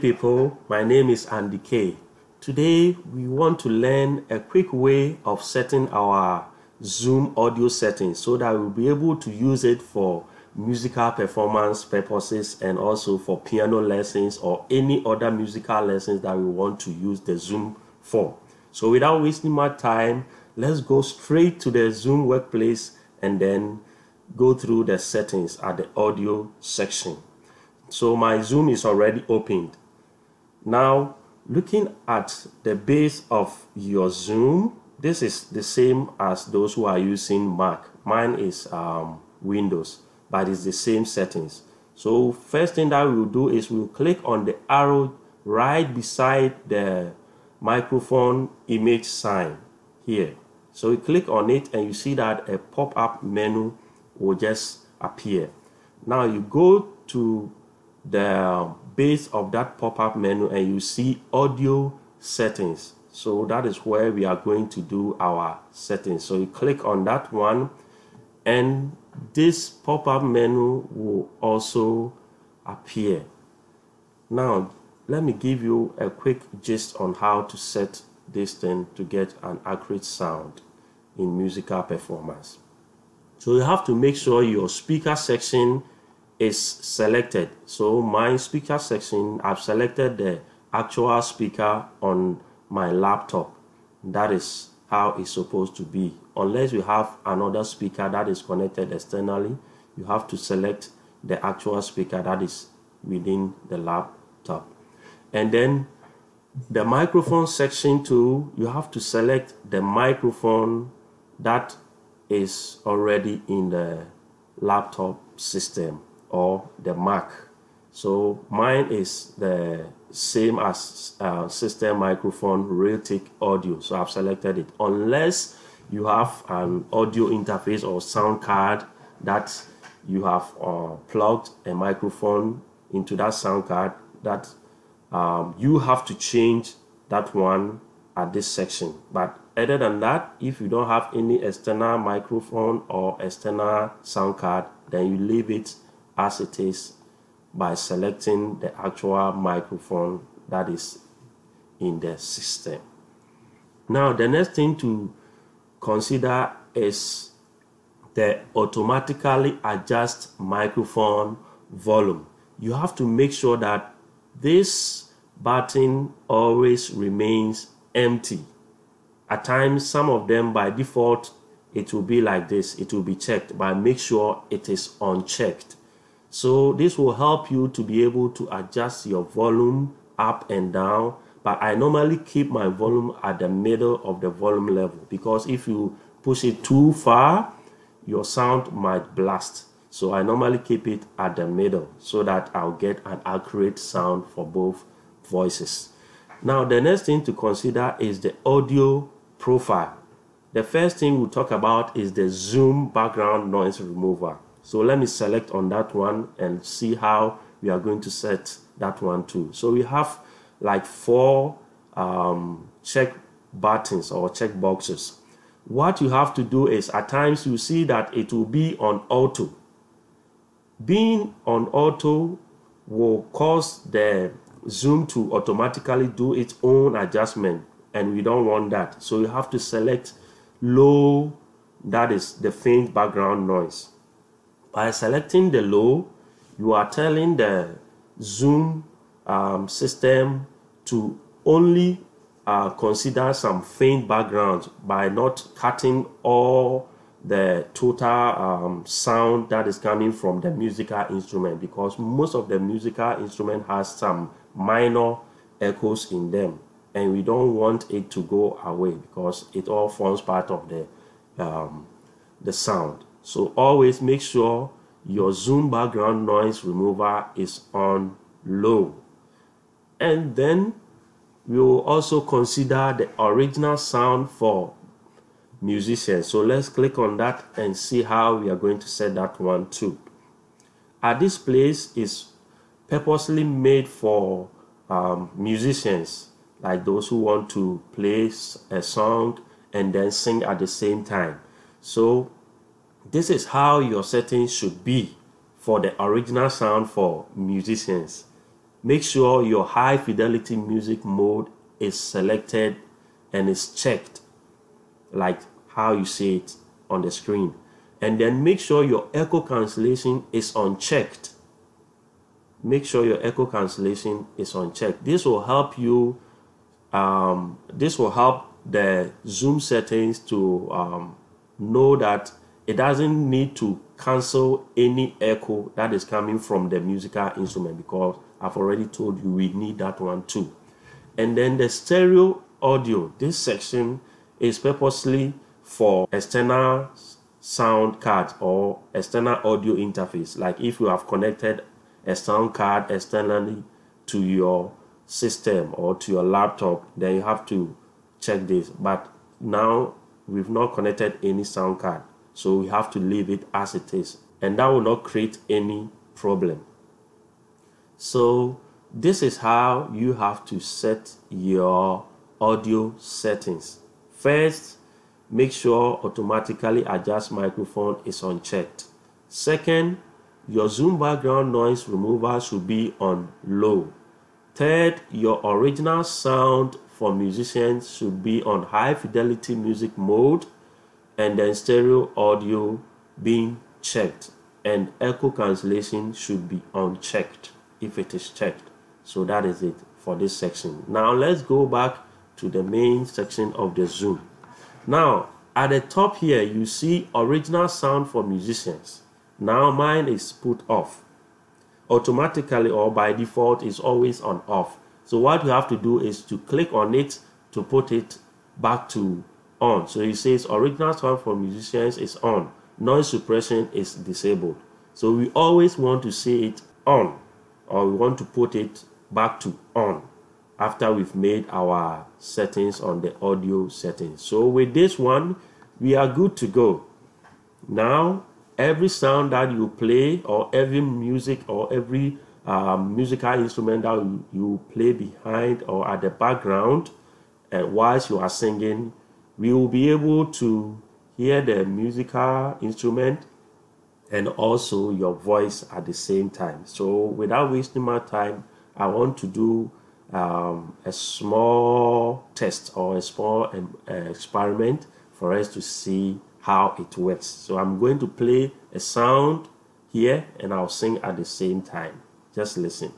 People, my name is Andy K. Today we want to learn a quick way of setting our Zoom audio settings so that we'll be able to use it for musical performance purposes and also for piano lessons or any other musical lessons that we want to use the Zoom for. So without wasting my time, let's go straight to the Zoom workplace and then go through the settings at the audio section. So my Zoom is already opened. Now, looking at the base of your Zoom, this is the same as those who are using Mac. Mine is Windows, but it's the same settings. So first thing that we'll do is we'll click on the arrow right beside the microphone image sign here. So you click on it and you see that a pop-up menu will just appear. Now you go to the base of that pop-up menu and you see audio settings. So that is where we are going to do our settings. So you click on that one and this pop-up menu will also appear. Now let me give you a quick gist on how to set this thing to get an accurate sound in musical performance. So you have to make sure your speaker section is selected. So my speaker section, I've selected the actual speaker on my laptop. That is how it's supposed to be. Unless you have another speaker that is connected externally, you have to select the actual speaker that is within the laptop. And then the microphone section too, you have to select the microphone that is already in the laptop system or the Mac. So mine is the same as system microphone Realtek audio, so I've selected it. Unless you have an audio interface or sound card that you have plugged a microphone into that sound card, that you have to change that one at this section. But other than that, if you don't have any external microphone or external sound card, then you leave it as it is by selecting the actual microphone that is in the system. Now the next thing to consider is the automatically adjust microphone volume. You have to make sure that this button always remains empty. At times, some of them by default, it will be like this. It will be checked, but make sure it is unchecked. So this will help you to be able to adjust your volume up and down. But I normally keep my volume at the middle of the volume level, because if you push it too far, your sound might blast. So I normally keep it at the middle so that I'll get an accurate sound for both voices. Now the next thing to consider is the audio profile. The first thing we'll talk about is the Zoom background noise remover. So let me select on that one and see how we are going to set that one too. So we have like 4 check buttons or check boxes. What you have to do is, at times you see that it will be on auto. Being on auto will cause the Zoom to automatically do its own adjustment, and we don't want that. So you have to select low, that is the faint background noise. By selecting the low, you are telling the Zoom system to only consider some faint backgrounds by not cutting all the total sound that is coming from the musical instrument, because most of the musical instrument has some minor echoes in them, and we don't want it to go away because it all forms part of the sound. So always make sure your Zoom background noise remover is on low. And then we will also consider the original sound for musicians. So let's click on that and see how we are going to set that one too. This place is purposely made for musicians, like those who want to play a song and then sing at the same time. So this is how your settings should be for the original sound for musicians. make sure your high fidelity music mode is selected and is checked like how you see it on the screen. And then make sure your echo cancellation is unchecked. Make sure your echo cancellation is unchecked. This will help you, this will help the Zoom settings to know that it doesn't need to cancel any echo that is coming from the musical instrument, because I've already told you we need that one too. And then the stereo audio, this section is purposely for external sound card or external audio interface. Like if you have connected a sound card externally to your system or to your laptop, then you have to check this. But now we've not connected any sound card, so we have to leave it as it is, and that will not create any problem. So this is how you have to set your audio settings. First, make sure automatically adjust microphone is unchecked. Second, your Zoom background noise remover should be on low. Third, your original sound for musicians should be on high fidelity music mode, and then stereo audio being checked, and echo cancellation should be unchecked if it is checked. So that is it for this section. Now let's go back to the main section of the Zoom. Now at the top here you see original sound for musicians. Now mine is put off. Automatically or by default is always on off. So what you have to do is to click on it to put it back to on. So it says original sound for musicians is on, noise suppression is disabled. So we always want to see it on, or we want to put it back to on after we've made our settings on the audio settings. So with this one we are good to go. Now every sound that you play, or every music or every musical instrument that you play behind or at the background whilst you are singing, we will be able to hear the musical instrument and also your voice at the same time. So without wasting my time, I want to do a small test or a small experiment for us to see how it works. So I'm going to play a sound here and I'll sing at the same time. Just listen.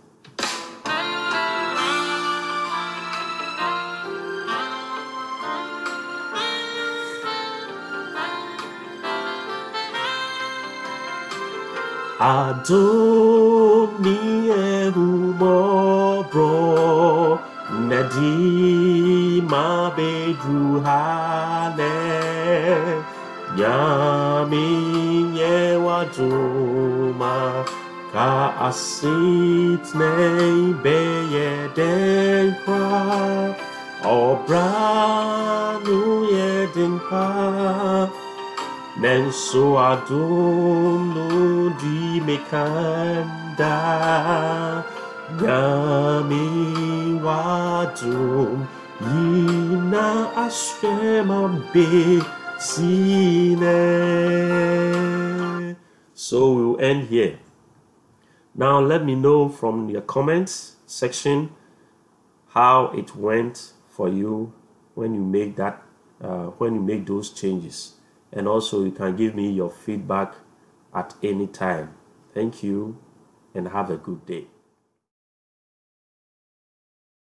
Adoni ehumo bro nadi ma bedru hane Yami yewaduma ka asit ne beye denkwa obranu yedenka Nenso adunu di mekanda Yami wadum Yina ashema be sine. So we'll end here. Now let me know from your comments section how it went for you when you make that when you make those changes. And also you can give me your feedback at any time. Thank you and have a good day.